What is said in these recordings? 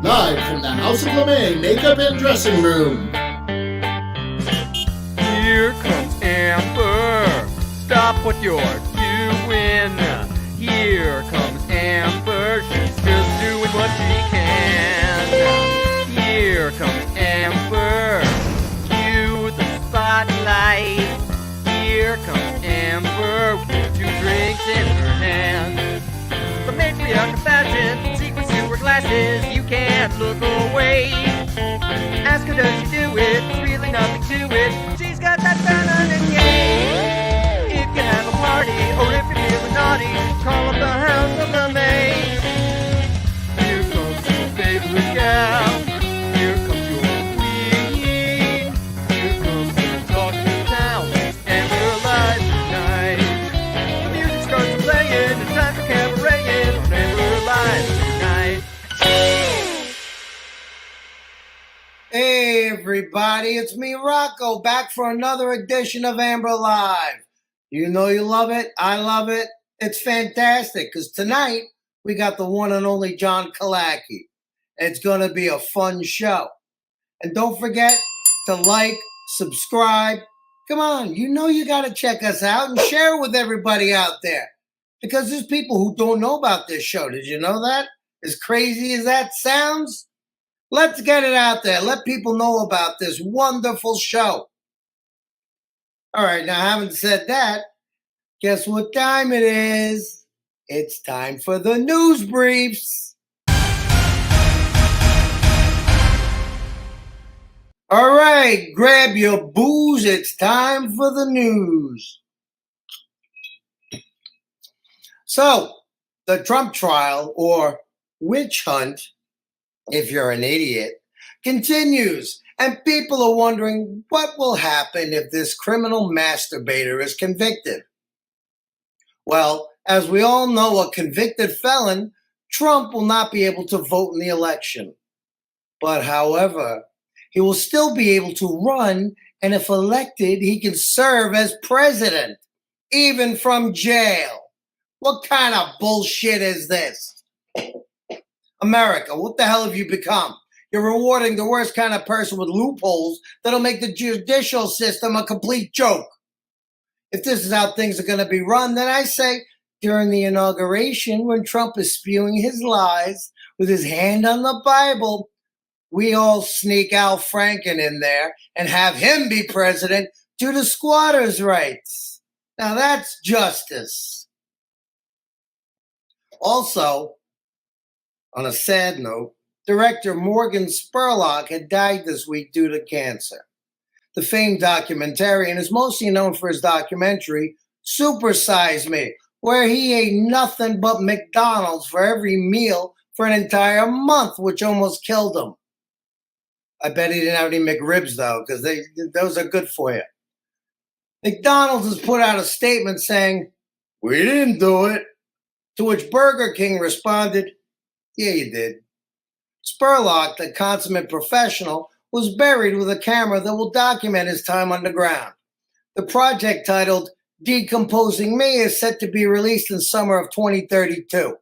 Live from the House of LeMay Makeup and Dressing Room. Here comes Amber. Stop what you're doing. Here comes Amber. She's just doing what she can. Here comes Amber. Cue the spotlight. Here comes Amber with 2 drinks in her hand. The matriarch of fashion, secrets to her glasses, you can't look away. Ask her, does she do it? There's really nothing to it. She's got that feminine game. If you have a party, or if you're feeling naughty, call up the House of LeMay. Here comes your favorite gal. Here comes your queen. Here comes the talk of town. And we're live tonight. The music starts playing. It's time for cabareting. And we're live tonight. Hey everybody, it's me, Rocco, back for another edition of Amber Live. You know you love it, I love it. It's fantastic, because tonight we got the one and only John Killacky. It's going to be a fun show. And don't forget to like, subscribe. Come on, you know you got to check us out and share it with everybody out there. Because there's people who don't know about this show. Did you know that? As crazy as that sounds? Let's get it out there. Let people know about this wonderful show. All right, now having said that, guess what time it is? It's time for the news briefs. All right, grab your booze. It's time for the news. So, the Trump trial, or witch hunt, if you're an idiot, continues, and people are wondering what will happen if this criminal masturbator is convicted. Well, as we all know, a convicted felon, Trump will not be able to vote in the election. But however, he will still be able to run, and if elected, he can serve as president, even from jail. What kind of bullshit is this? America, what the hell have you become? You're rewarding the worst kind of person with loopholes that'll make the judicial system a complete joke. If this is how things are going to be run, then I say during the inauguration, when Trump is spewing his lies with his hand on the Bible, we all sneak Al Franken in there and have him be president due to squatters' rights. Now that's justice. Also, on a sad note, director Morgan Spurlock had died this week due to cancer. The famed documentarian is mostly known for his documentary, Super Size Me, where he ate nothing but McDonald's for every meal for an entire month, which almost killed him. I bet he didn't have any McRibs, though, because those are good for you. McDonald's has put out a statement saying, "We didn't do it," to which Burger King responded, "Yeah, you did." Spurlock, the consummate professional, was buried with a camera that will document his time underground. The project, titled Decomposing Me, is set to be released in summer of 2032.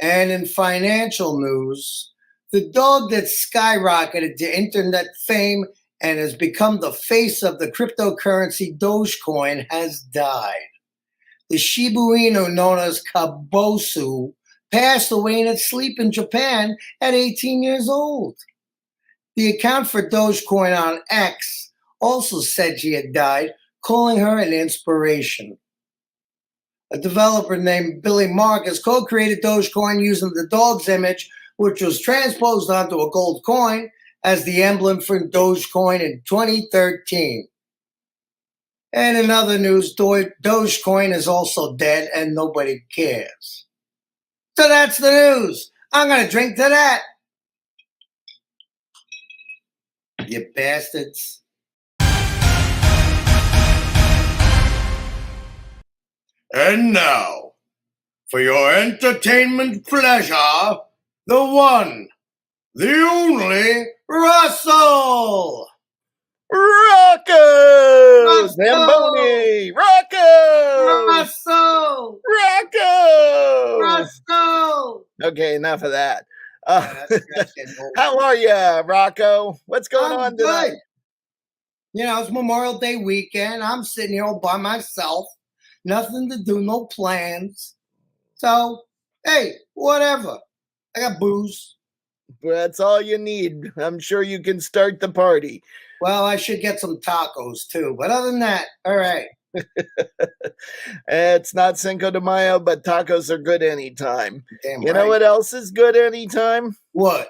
And in financial news, the dog that skyrocketed to internet fame and has become the face of the cryptocurrency Dogecoin has died. The Shiba Inu known as Kabosu passed away in its sleep in Japan at 18 years old. The account for Dogecoin on X also said she had died, calling her an inspiration. A developer named Billy Marcus co-created Dogecoin using the dog's image, which was transposed onto a gold coin as the emblem for Dogecoin in 2013. And in other news, Dogecoin is also dead and nobody cares. So that's the news. I'm going to drink to that. You bastards. And now, for your entertainment pleasure, the one, the only, Russell! Rocco! Zamboni! Rocco! Russell! Rocco! Russell! Okay, enough of that. That's getting old. How are you, Rocco? What's going I'm on tonight? good. You know, it's Memorial Day weekend. I'm sitting here all by myself. Nothing to do, no plans. So, hey, whatever. I got booze. That's all you need. I'm sure you can start the party. Well, I should get some tacos too. But other than that, all right. It's not Cinco de Mayo, but tacos are good anytime. Damn You know right. what else is good anytime? What?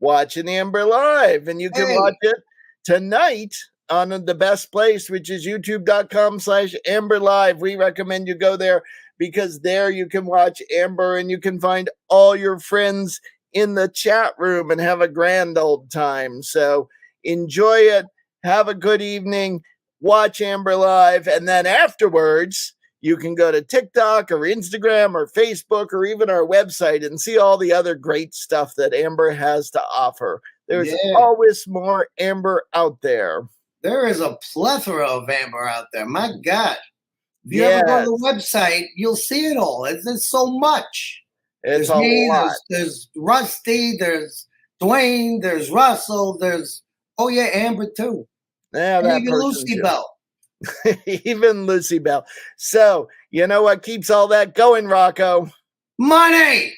Watching Amber live. And you can Hey. watch it tonight on the best place, which is youtube.com/Amber Live. We recommend you go there because there you can watch Amber and you can find all your friends in the chat room and have a grand old time. So enjoy it. Have a good evening. Watch Amber live. And then afterwards, you can go to TikTok or Instagram or Facebook or even our website and see all the other great stuff that Amber has to offer. There's always more Amber out there. There is a plethora of Amber out there. My God. If you ever go to the website, you'll see it all. There's so much. It's there's a me, lot. There's Rusty, there's Dwayne, there's Russell, there's, Amber too. Yeah, and that even person Lucy too. Bell. Even Lucy Bell. So, you know what keeps all that going, Rocco? Money!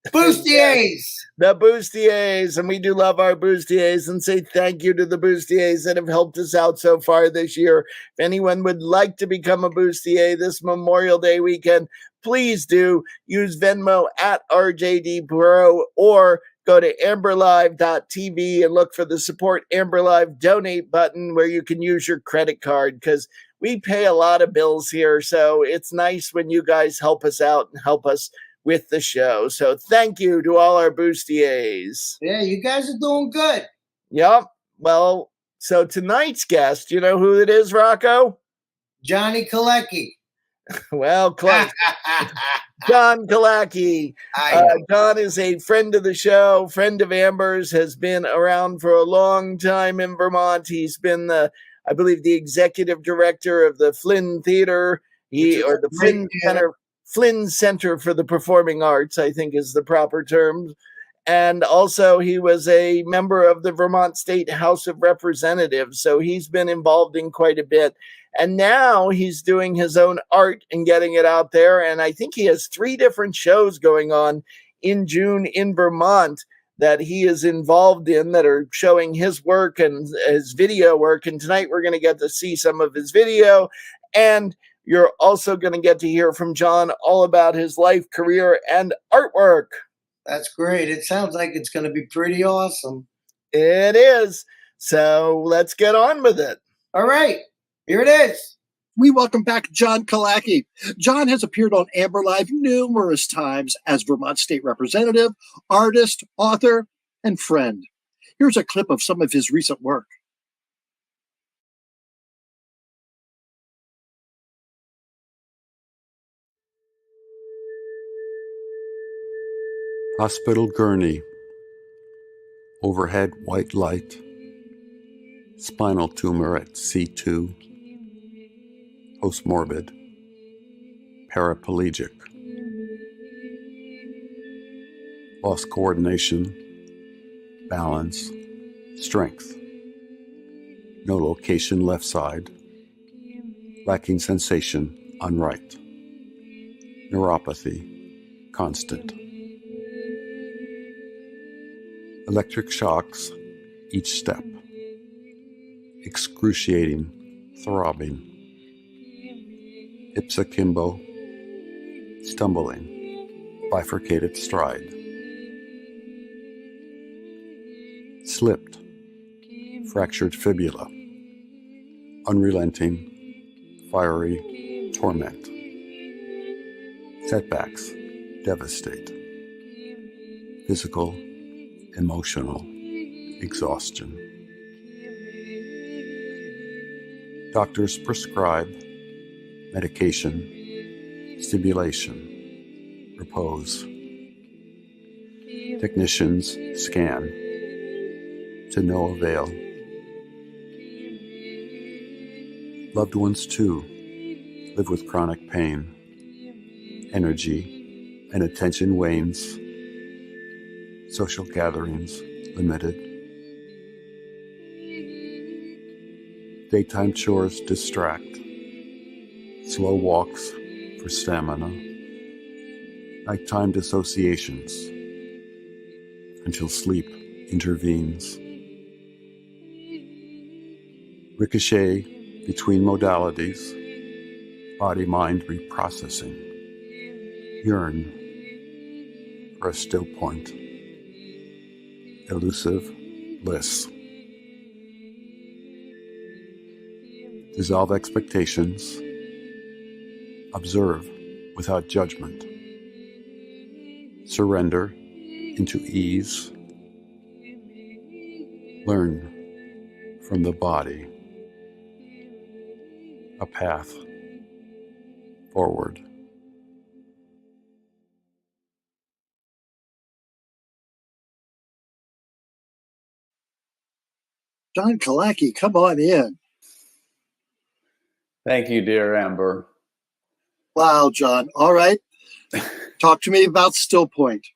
Bustiers! The Bustiers, and we do love our Bustiers and say thank you to the Bustiers that have helped us out so far this year. If anyone would like to become a Bustier this Memorial Day weekend, please do use Venmo at RJD Pro or go to amberlive.tv and look for the Support Amber Live donate button where you can use your credit card because we pay a lot of bills here. So it's nice when you guys help us out and help us with the show. So thank you to all our Bustiers. Yeah, you guys are doing good. Yep. Well, so tonight's guest, you know who it is, Rocco? Johnny Killacky. Well, close. John Killacky. John is a friend of the show, friend of Amber's, has been around for a long time in Vermont. He's been I believe, the executive director of the Flynn Theater, Flynn Center for the Performing Arts, I think is the proper term. And also he was a member of the Vermont State House of Representatives. So he's been involved in quite a bit. And now he's doing his own art and getting it out there. And I think he has 3 different shows going on in June in Vermont that he is involved in that are showing his work and his video work. And tonight we're going to get to see some of his video. And you're also going to get to hear from John all about his life, career, and artwork. That's great. It sounds like it's going to be pretty awesome. It is. So let's get on with it. All right. Here it is. We welcome back John Killacky. John has appeared on Amber Live numerous times as Vermont State Representative, artist, author, and friend. Here's a clip of some of his recent work. Hospital gurney, overhead white light, spinal tumor at C2, postmorbid, paraplegic, lost coordination, balance, strength, no location left side, lacking sensation on right, neuropathy, constant. Electric shocks, each step. Excruciating, throbbing. Hips akimbo, stumbling, bifurcated stride. Slipped, fractured fibula. Unrelenting, fiery torment. Setbacks, devastate. Physical, emotional exhaustion. Doctors prescribe medication, stimulation, repose. Technicians scan to no avail. Loved ones, too, live with chronic pain. Energy and attention wanes. social gatherings limited. Daytime chores distract. Slow walks for stamina. Nighttime dissociations until sleep intervenes. Ricochet between modalities, body-mind reprocessing. Yearn for a still point. Elusive bliss. Dissolve expectations. Observe without judgment. Surrender into ease. Learn from the body. A path forward. John Killacky, come on in. Thank you, dear Amber. Wow, John. All right. Talk to me about Still Point.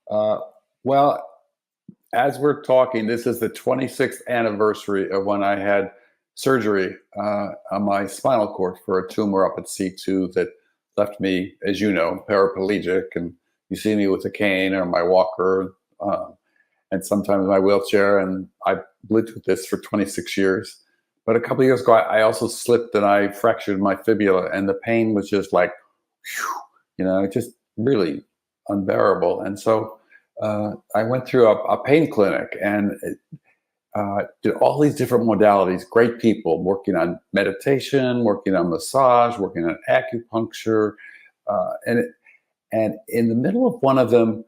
Well, as we're talking, this is the 26th anniversary of when I had surgery on my spinal cord for a tumor up at C2 that left me, as you know, paraplegic. And you see me with a cane or my walker and sometimes my wheelchair. And I lived with this for 26 years. But a couple of years ago, I also slipped and I fractured my fibula. And the pain was just like, whew, just really unbearable. And so I went through a pain clinic and did all these different modalities, great people working on meditation, working on massage, working on acupuncture. And in the middle of one of them,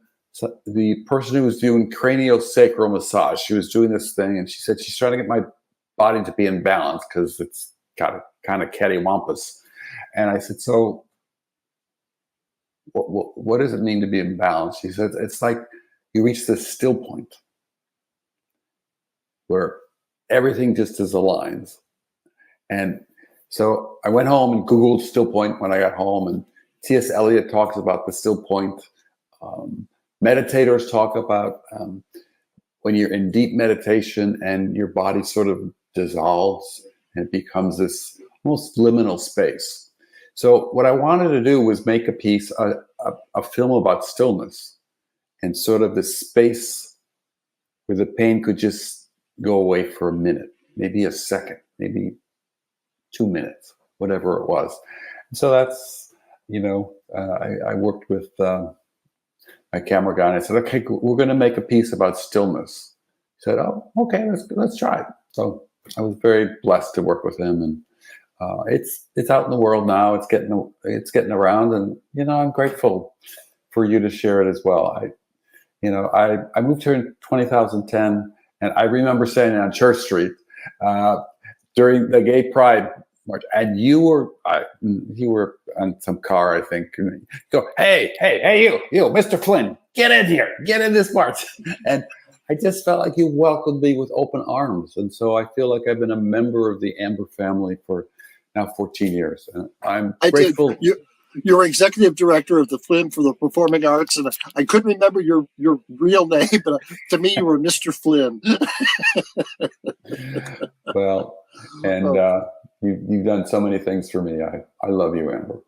the person who was doing craniosacral massage, she was doing this thing and she said she's trying to get my body to be in balance because it's got a kind of cattywampus. And I said, so what does it mean to be in balance? She said, it's like you reach this still point where everything just is aligned. And so I went home and Googled still point when I got home, and T.S. Eliot talks about the still point. Meditators talk about when you're in deep meditation and your body sort of dissolves and it becomes this almost liminal space. So what I wanted to do was make a piece, a film about stillness and sort of the space where the pain could just go away for a minute, maybe a second, maybe 2 minutes, whatever it was. And so that's, I worked with my camera guy and I said, okay, we're going to make a piece about stillness. He said, oh, okay, let's try it. So I was very blessed to work with him, and it's out in the world now. It's getting around, and I'm grateful for you to share it as well. I moved here in 2010, and I remember standing on Church Street during the Gay Pride March, and you were on some car, I think. And you go, hey, you, Mr. Flynn, get in here, get in this march, and I just felt like you welcomed me with open arms. And so I feel like I've been a member of the Amber family for now 14 years. And I'm grateful. You're executive director of the Flynn for the Performing Arts. And I couldn't remember your real name, but to me, you were Mr. Flynn. Well, and you've done so many things for me. I love you, Amber.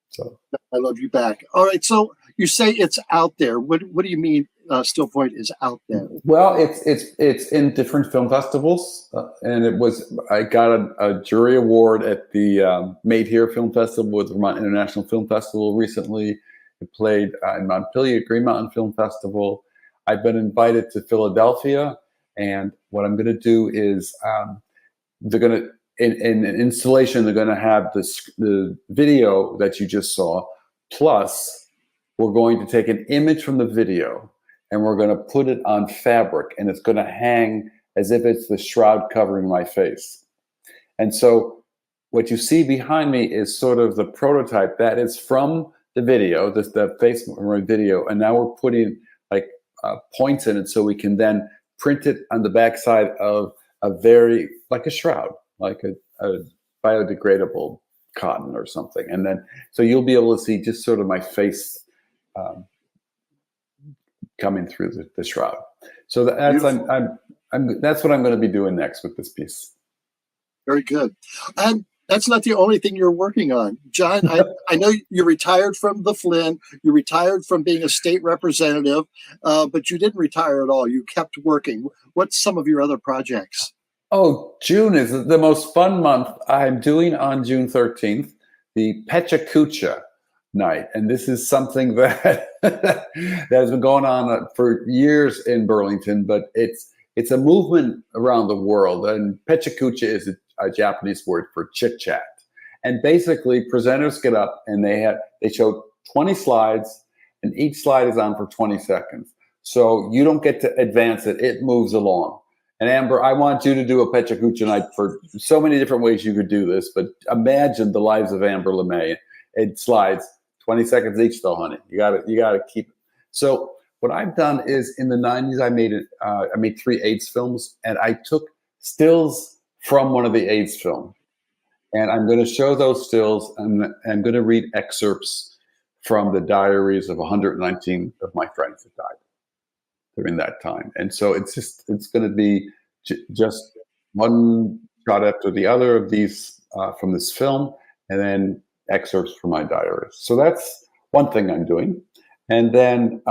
So I love you back. All right. So you say it's out there. What do you mean Still Point is out there? Well, it's in different film festivals, and I got a jury award at the Made Here Film Festival with Vermont International Film Festival recently. It played in Montpelier Green Mountain Film Festival. I've been invited to Philadelphia, and what I'm going to do is they're going to in an installation. They're going to have the video that you just saw, plus we're going to take an image from the video and we're going to put it on fabric, and it's going to hang as if it's the shroud covering my face. And so what you see behind me is sort of the prototype that is from the video, the face video, and now we're putting like points in it so we can then print it on the backside of like a shroud, like a biodegradable cotton or something. And then, so you'll be able to see just sort of my face coming through the shroud. So that's that's what I'm going to be doing next with this piece. Very good. And that's not the only thing you're working on. John, I know you retired from the Flynn, you retired from being a state representative, but you didn't retire at all. You kept working. What's some of your other projects? Oh, June is the most fun month. I'm doing on June 13th, the Pechacucha night. And this is something that, that has been going on for years in Burlington, but it's a movement around the world. And Pechacucha is a Japanese word for chit chat. And basically presenters get up and they show 20 slides, and each slide is on for 20 seconds. So you don't get to advance it. It moves along. And Amber, I want you to do a Pechacucha night for so many different ways you could do this, but imagine the lives of Amber LeMay. It slides 20 seconds each though, honey. You gotta keep it. So what I've done is in the 90s, I made 3 AIDS films, and I took stills from one of the AIDS films. And I'm going to show those stills, and I'm going to read excerpts from the diaries of 119 of my friends that died during that time. And so it's going to be just one shot after the other of these from this film, and then excerpts from my diaries. So that's one thing I'm doing. And then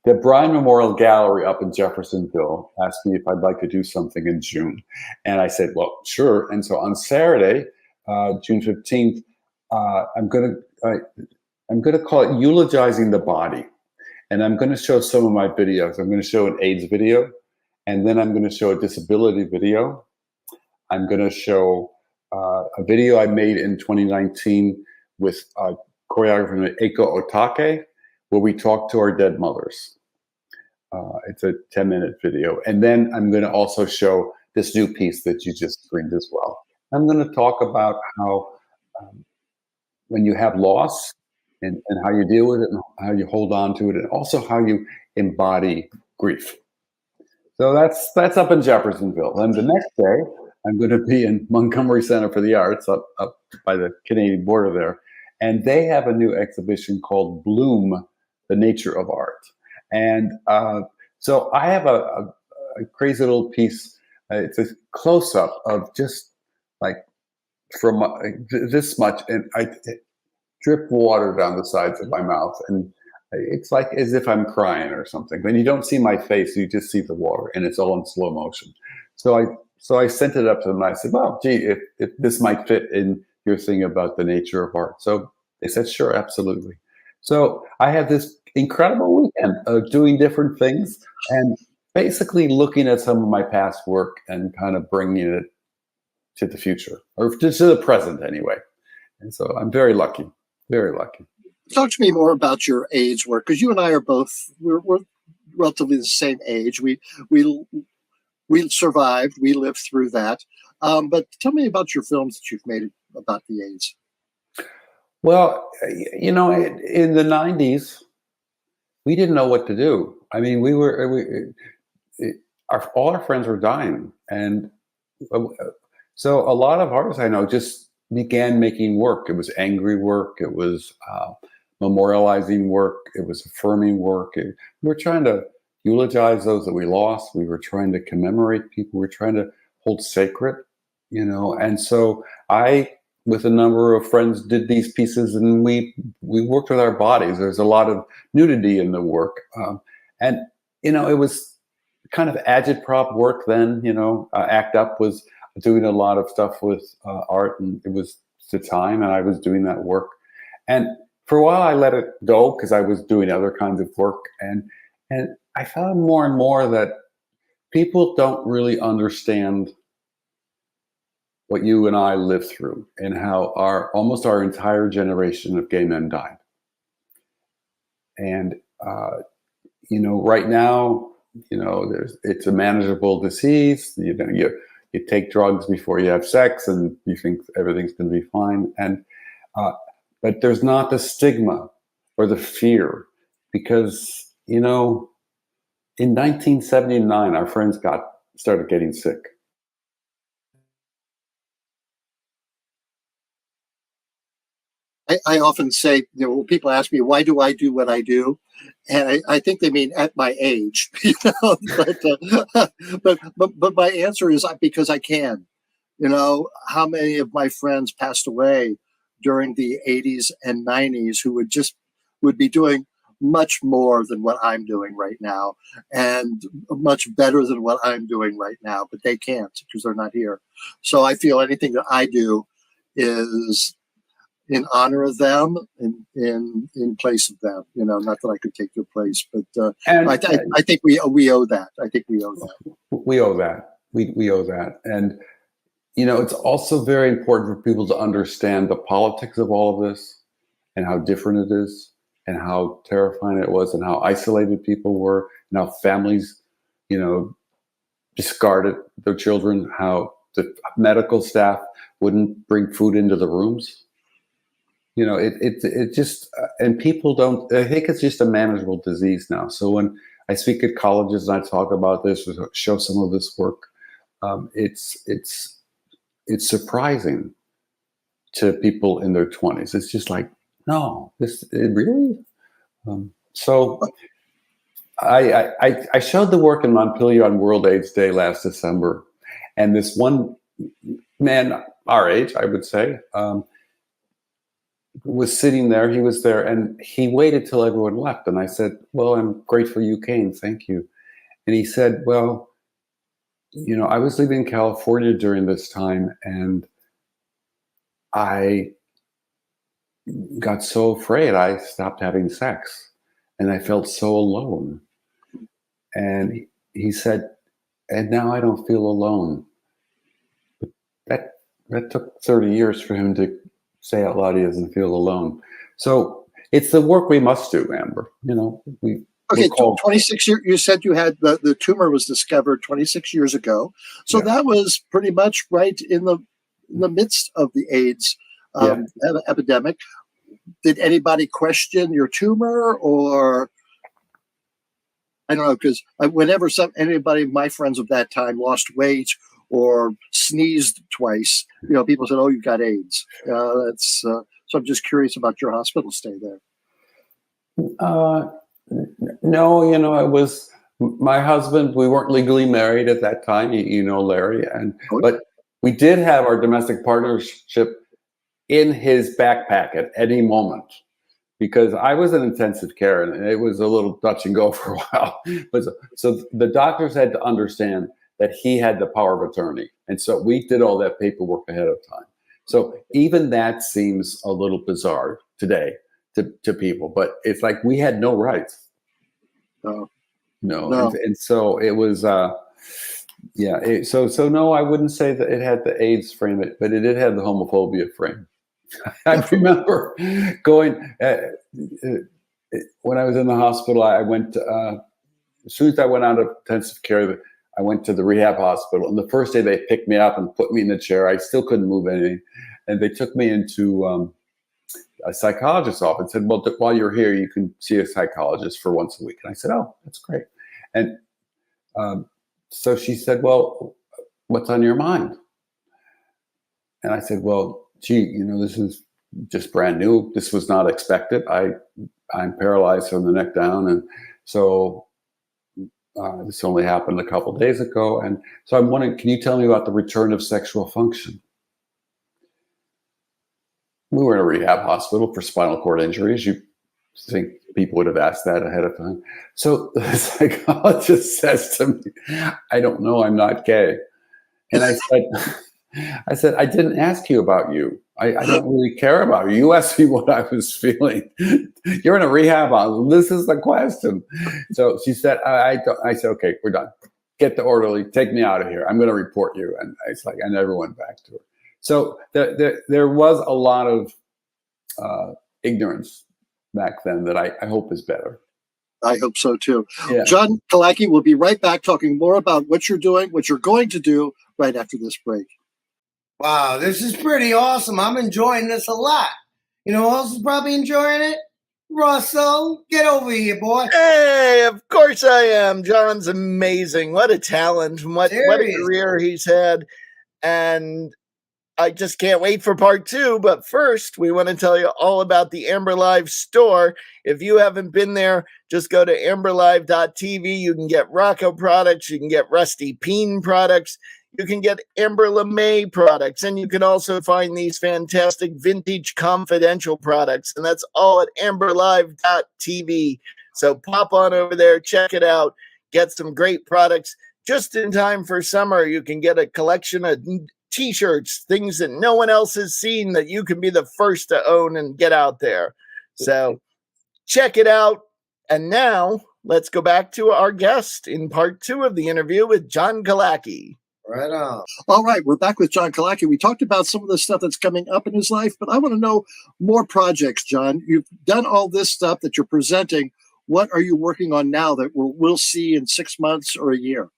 the Bryan Memorial Gallery up in Jeffersonville asked me if I'd like to do something in June. And I said, well, sure. And so on Saturday, June 15th, I'm going to call it Eulogizing the Body. And I'm going to show some of my videos. I'm going to show an AIDS video, and then I'm going to show a disability video. I'm going to show a video I made in 2019 with choreographer Eiko Otake, where we talk to our dead mothers. It's a 10-minute video. And then I'm going to also show this new piece that you just screened as well. I'm going to talk about how when you have loss and how you deal with it and how you hold on to it, and also how you embody grief. So that's up in Jeffersonville. And the next day, I'm going to be in Montgomery Center for the Arts up by the Canadian border there. And they have a new exhibition called Bloom, The Nature of Art. And so I have a crazy little piece. It's a close-up of just like from this much, and I drip water down the sides of my mouth. And it's like as if I'm crying or something. When you don't see my face, you just see the water, and it's all in slow motion. So I sent it up to them, and I said, well, gee, if this might fit in your thing about the nature of art. So they said, sure, absolutely. So I have this incredible weekend of doing different things and basically looking at some of my past work and kind of bringing it to the future, or to the present anyway. And so I'm very lucky, very lucky. Talk to me more about your AIDS work, because you and I are we're relatively the same age. We survived, we lived through that. But tell me about your films that you've made about the AIDS. Well, you know, in the 90s, we didn't know what to do. I mean, all our friends were dying. And so a lot of artists I know just began making work. It was angry work. It was memorializing work. It was affirming work. We were trying to eulogize those that we lost. We were trying to commemorate people. We were trying to hold sacred, you know. And so I, with a number of friends, did these pieces, and we worked with our bodies. There's a lot of nudity in the work. And, you know, it was kind of agitprop work then, you know. ACT UP was doing a lot of stuff with art, and it was the time, and I was doing that work. And for a while I let it go because I was doing other kinds of work. And I found more and more that people don't really understand what you and I lived through, and how almost our entire generation of gay men died. And, you know, right now, you know, it's a manageable disease. You know, you take drugs before you have sex, and you think everything's going to be fine. And, but there's not the stigma or the fear, because, you know, in 1979, our friends started getting sick. I often say, when people ask me, why do I do what I do? And I think they mean at my age, but my answer is because I can. How many of my friends passed away during the 80s and 90s who would be doing much more than what I'm doing right now and much better than what I'm doing right now, but they can't because they're not here. So I feel anything that I do is in honor of them, in place of them. Not that I could take their place, but I think we owe that. I think we owe that. We owe that. We owe that. And it's also very important for people to understand the politics of all of this and how different it is and how terrifying it was and how isolated people were and how families, discarded their children, how the medical staff wouldn't bring food into the rooms. It just, and people don't, I think it's just a manageable disease now. So when I speak at colleges and I talk about this, or show some of this work, it's surprising to people in their 20s. It's just like, no, really? So I showed the work in Montpelier on World AIDS Day last December. And this one man, our age, I would say, was sitting there. He was there and he waited till everyone left. And I said, well, I'm grateful you came. Thank you. And he said, well, I was living in California during this time and I got so afraid I stopped having sex and I felt so alone. And he said, and now I don't feel alone. But that took 30 years for him to say out loud he doesn't feel alone. So it's the work we must do, Amber. Okay, 26 years. You said you had the tumor was discovered 26 years ago. So that was pretty much right in the midst of the AIDS epidemic. Did anybody question your tumor, or I don't know? Because whenever anybody of my friends of that time lost weight or sneezed twice, people said, "Oh, you've got AIDS." So I'm just curious about your hospital stay there. No, it was my husband. We weren't legally married at that time, Larry, but we did have our domestic partnership in his backpack at any moment, because I was in intensive care and it was a little touch and go for a while. But so the doctors had to understand that he had the power of attorney. And so we did all that paperwork ahead of time. So even that seems a little bizarre today to people, but it's like we had no rights. No. And so it was, so no, I wouldn't say that it had the AIDS frame, but it did have the homophobia frame. I remember going, when I was in the hospital, I went, as soon as I went out of intensive care, I went to the rehab hospital. And the first day they picked me up and put me in the chair. I still couldn't move anything. And they took me into a psychologist's office and said, well, while you're here, you can see a psychologist for once a week. And I said, oh, that's great. And so she said, well, what's on your mind? And I said, well, gee, this is just brand new. This was not expected. I'm paralyzed from the neck down. And so this only happened a couple of days ago. And so I'm wondering, can you tell me about the return of sexual function? We were in a rehab hospital for spinal cord injuries. You think people would have asked that ahead of time. So the psychologist says to me, I don't know, I'm not gay. And I said, I didn't ask you about you. I don't really care about you. You asked me what I was feeling. You're in a rehab hospital. This is the question. So she said, I said, okay, we're done. Get the orderly, take me out of here. I'm going to report you. And it's like, I never went back to her. So there was a lot of ignorance back then that I hope is better. I hope so too. Yeah. John Killacky will be right back talking more about what you're doing, what you're going to do right after this break. Wow, this is pretty awesome. I'm enjoying this a lot. You know who else is probably enjoying it? Russell, get over here, boy. Hey, of course I am. John's amazing. What a talent. What a career he's had. And I just can't wait for part 2. But first, we want to tell you all about the Amber Live store. If you haven't been there, just go to amberlive.tv. You can get Rocco products. You can get Rusty Peen products. You can get Amber LeMay products. And you can also find these fantastic vintage confidential products. And that's all at amberlive.tv. So pop on over there, check it out, get some great products. Just in time for summer, you can get a collection of T-shirts, things that no one else has seen that you can be the first to own and get out there. So check it out. And now let's go back to our guest in part 2 of the interview with John Killacky. Right on. All right, we're back with John Killacky. We talked about some of the stuff that's coming up in his life, but I want to know more projects, John. You've done all this stuff that you're presenting. What are you working on now that we'll see in 6 months or a year?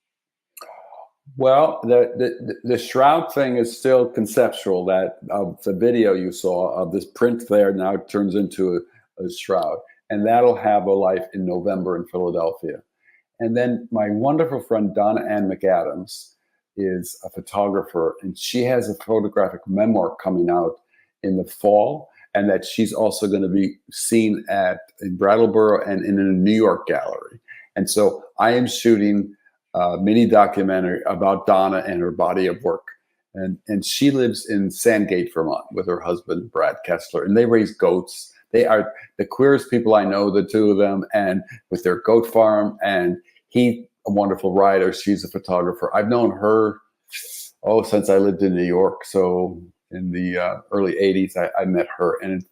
Well, the shroud thing is still conceptual. That the video you saw of this print there now turns into a shroud, and that'll have a life in November in Philadelphia. And then my wonderful friend Donna Ann McAdams is a photographer, and she has a photographic memoir coming out in the fall, and that she's also going to be seen in Brattleboro and in a New York gallery. And so I am shooting a mini documentary about Donna and her body of work. And she lives in Sandgate, Vermont with her husband, Brad Kessler, and they raise goats. They are the queerest people I know, the two of them, and with their goat farm. And he, a wonderful writer, she's a photographer. I've known her, since I lived in New York. So in the early 80s, I met her, and it's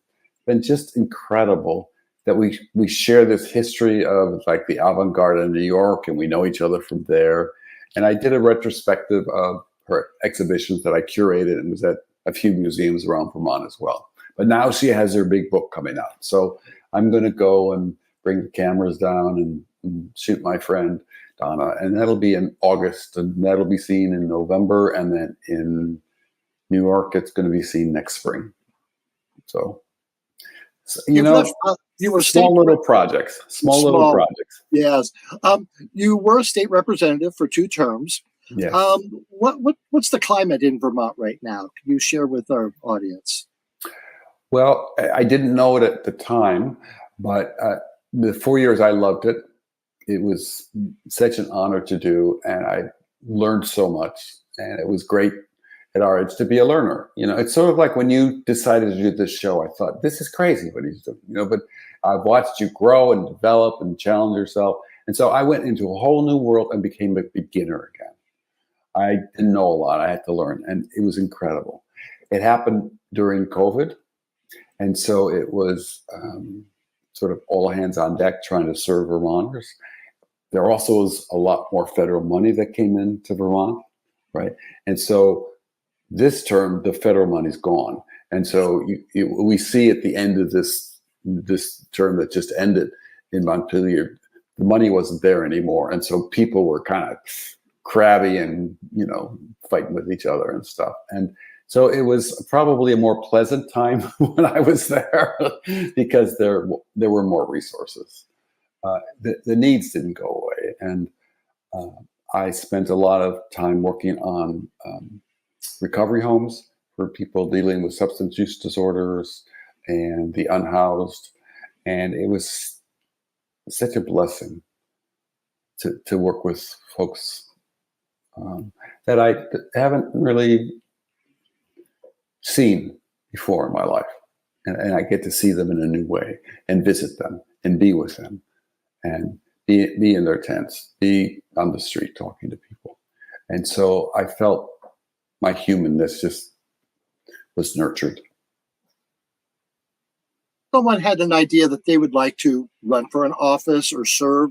been just incredible that we share this history of like the avant-garde in New York, and we know each other from there. And I did a retrospective of her exhibitions that I curated and was at a few museums around Vermont as well. But now she has her big book coming out. So I'm going to go and bring the cameras down and shoot my friend Donna. And that'll be in August, and that'll be seen in November. And then in New York, it's going to be seen next spring. So you were small little projects. Yes. You were a state representative for 2 terms. Yes. What's the climate in Vermont right now? Can you share with our audience? Well, I didn't know it at the time, but the 4 years I loved it. It was such an honor to do, and I learned so much, and it was great at our age to be a learner. It's sort of like when you decided to do this show, I thought, this is crazy what he's doing, but I've watched you grow and develop and challenge yourself. And so I went into a whole new world and became a beginner again. I didn't know a lot. I had to learn, and it was incredible. It happened during COVID. And so it was sort of all hands on deck trying to serve Vermonters. There also was a lot more federal money that came into Vermont, right? And so this term, the federal money's gone. And so we see at the end of this term that just ended in Montpelier, the money wasn't there anymore. And so people were kind of crabby and, fighting with each other and stuff. And so it was probably a more pleasant time when I was there because there were more resources. The needs didn't go away. And I spent a lot of time working on recovery homes for people dealing with substance use disorders and the unhoused. And it was such a blessing to work with folks that I haven't really seen before in my life. And I get to see them in a new way and visit them and be with them and be in their tents, be on the street talking to people. And so I felt my humanness just was nurtured. Someone had an idea that they would like to run for an office or serve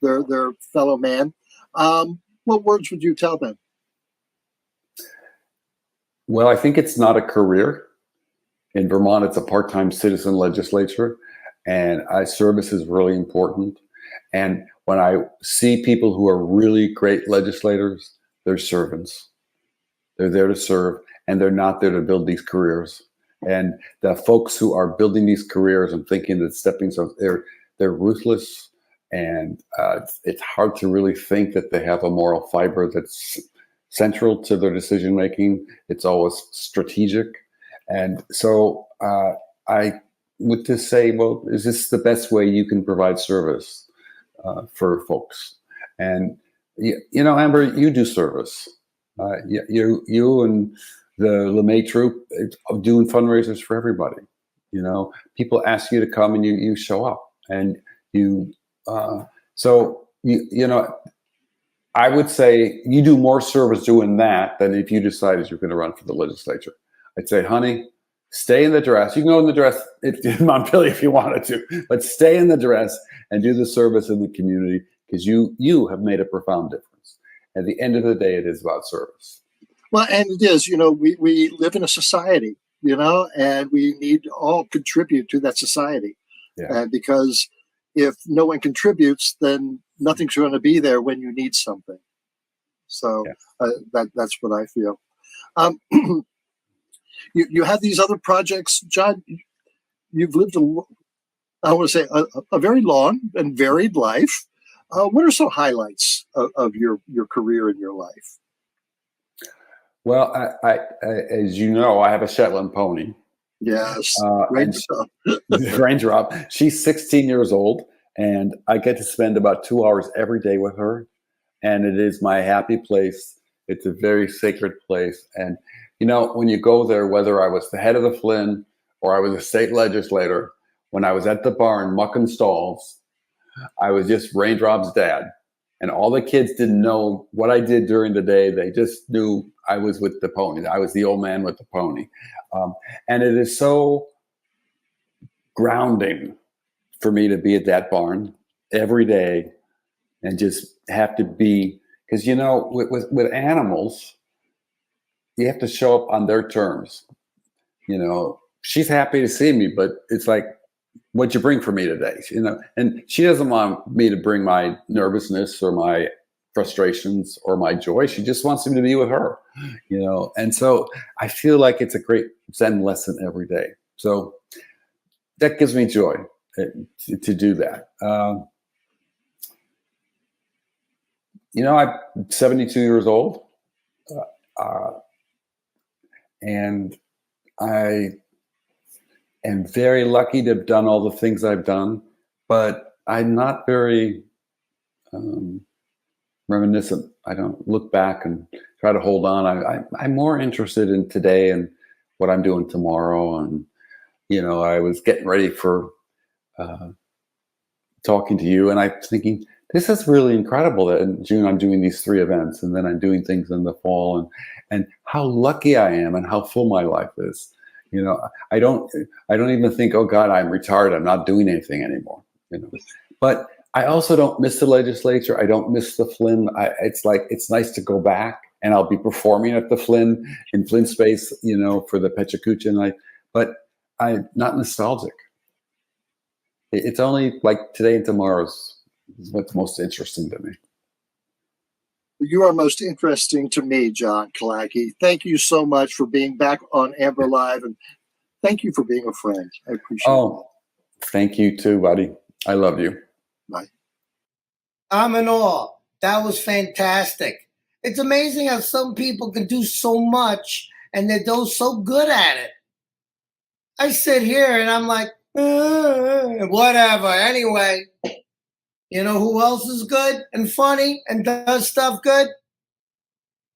their fellow man. What words would you tell them? Well, I think it's not a career. In Vermont, it's a part-time citizen legislature, and service is really important. And when I see people who are really great legislators, they're servants. They're there to serve, and they're not there to build these careers. And the folks who are building these careers and thinking that stepping stones, they're ruthless, and it's hard to really think that they have a moral fiber that's central to their decision making. It's always strategic. And so I would just say, well, is this the best way you can provide service for folks? And, Amber, you do service. You and the LeMay Troop doing fundraisers for everybody. People ask you to come and you show up. And I would say you do more service doing that than if you decided you're going to run for the legislature. I'd say, honey, stay in the dress. You can go in the dress in Montpelier if you wanted to, but stay in the dress and do the service in the community, because you have made a profound difference. At the end of the day, it is about service. Well, and it is, we live in a society, and we need to all contribute to that society. Yeah. Because if no one contributes, then nothing's going to be there when you need something. So that's what I feel. You have these other projects, John. You've lived a very long and varied life. What are some highlights of your career in your life? Well, I as you know, I have a Shetland pony. Yes, Raindrop. She's 16 years old, and I get to spend about 2 hours every day with her, and it is my happy place. It's a very sacred place, and when you go there, whether I was the head of the Flynn or I was a state legislator, when I was at the barn mucking stalls, I was just Raindrop's dad. And all the kids didn't know what I did during the day. They just knew I was with the pony. I was the old man with the pony. And it is so grounding for me to be at that barn every day and just have to be, because, with animals, you have to show up on their terms. She's happy to see me, but it's like, what'd you bring for me today? And she doesn't want me to bring my nervousness or my frustrations or my joy. She just wants me to be with her, And so I feel like it's a great Zen lesson every day. So that gives me joy to do that. I'm 72 years old. And I am very lucky to have done all the things I've done, but I'm not very reminiscent. I don't look back and try to hold on. I'm more interested in today and what I'm doing tomorrow. And, I was getting ready for talking to you, and I'm thinking, this is really incredible that in June I'm doing these 3 events, and then I'm doing things in the fall, and how lucky I am and how full my life is. I don't even think, oh God, I'm retired, I'm not doing anything anymore. But I also don't miss the legislature. I don't miss the Flynn. It's nice to go back, and I'll be performing at the Flynn in Flynn Space, for the Pechacucha night. But I'm not nostalgic. It's only like today and tomorrow's what's most interesting to me. You are most interesting to me, John Killacky. Thank you so much for being back on Amber Live, and thank you for being a friend. I appreciate it. Thank you too, buddy. I love you. Bye. I'm in awe. That was fantastic. It's amazing how some people can do so much and they're so good at it. I sit here and I'm like, whatever. Anyway, you know who else is good and funny and does stuff good?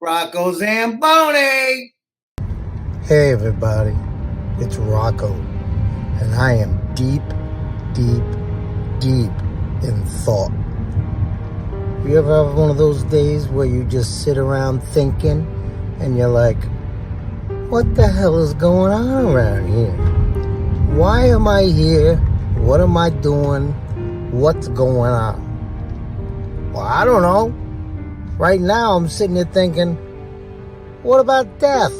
Rocco Zamboni. Hey everybody, it's Rocco, and I am deep, deep, deep in thought. You ever have one of those days where you just sit around thinking and you're like, what the hell is going on around here? Why am I here? What am I doing? What's going on? Well, I don't know. Right now I'm sitting here thinking, what about death?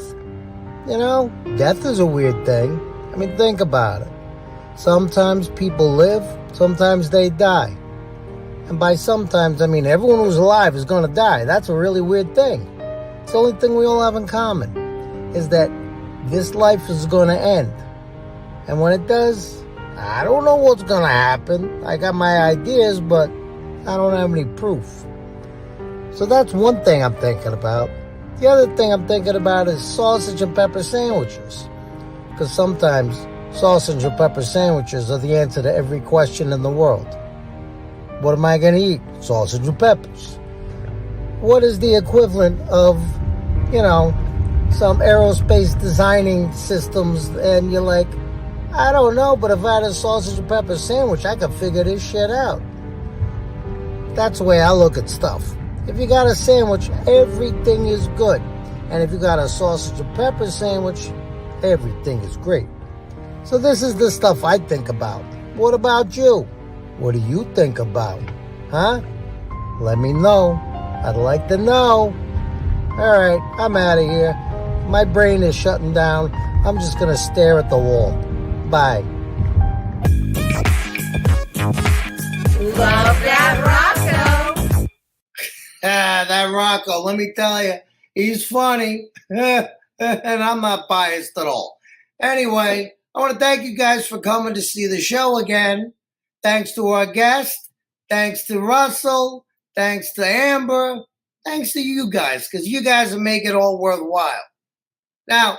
Death is a weird thing. I mean, think about it. Sometimes people live, sometimes they die. And by sometimes, I mean everyone who's alive is going to die. That's a really weird thing. It's the only thing we all have in common is that this life is going to end. And when it does, I don't know what's going to happen. I got my ideas, but I don't have any proof. So that's one thing I'm thinking about. The other thing I'm thinking about is sausage and pepper sandwiches. Because sometimes sausage and pepper sandwiches are the answer to every question in the world. What am I going to eat? Sausage and peppers. What is the equivalent of, some aerospace designing systems? And you're like, I don't know, but if I had a sausage and pepper sandwich, I could figure this shit out. That's the way I look at stuff. If you got a sandwich, everything is good. And if you got a sausage and pepper sandwich, everything is great. So this is the stuff I think about. What about you? What do you think about? Huh? Let me know. I'd like to know. All right, I'm out of here. My brain is shutting down. I'm just going to stare at the wall. Bye. Love that Rocco. That Rocco, let me tell you, he's funny. And I'm not biased at all. Anyway, I want to thank you guys for coming to see the show again. Thanks to our guest. Thanks to Russell. Thanks to Amber. Thanks to you guys, because you guys will make it all worthwhile. Now,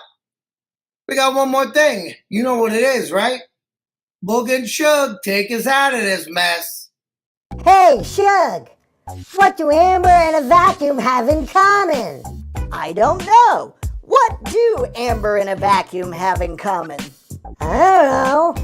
we got one more thing. You know what it is, right? Boog and Shoog, take us out of this mess. Hey, Shoog! What do Amber and a vacuum have in common? I don't know. What do Amber and a vacuum have in common? I don't know.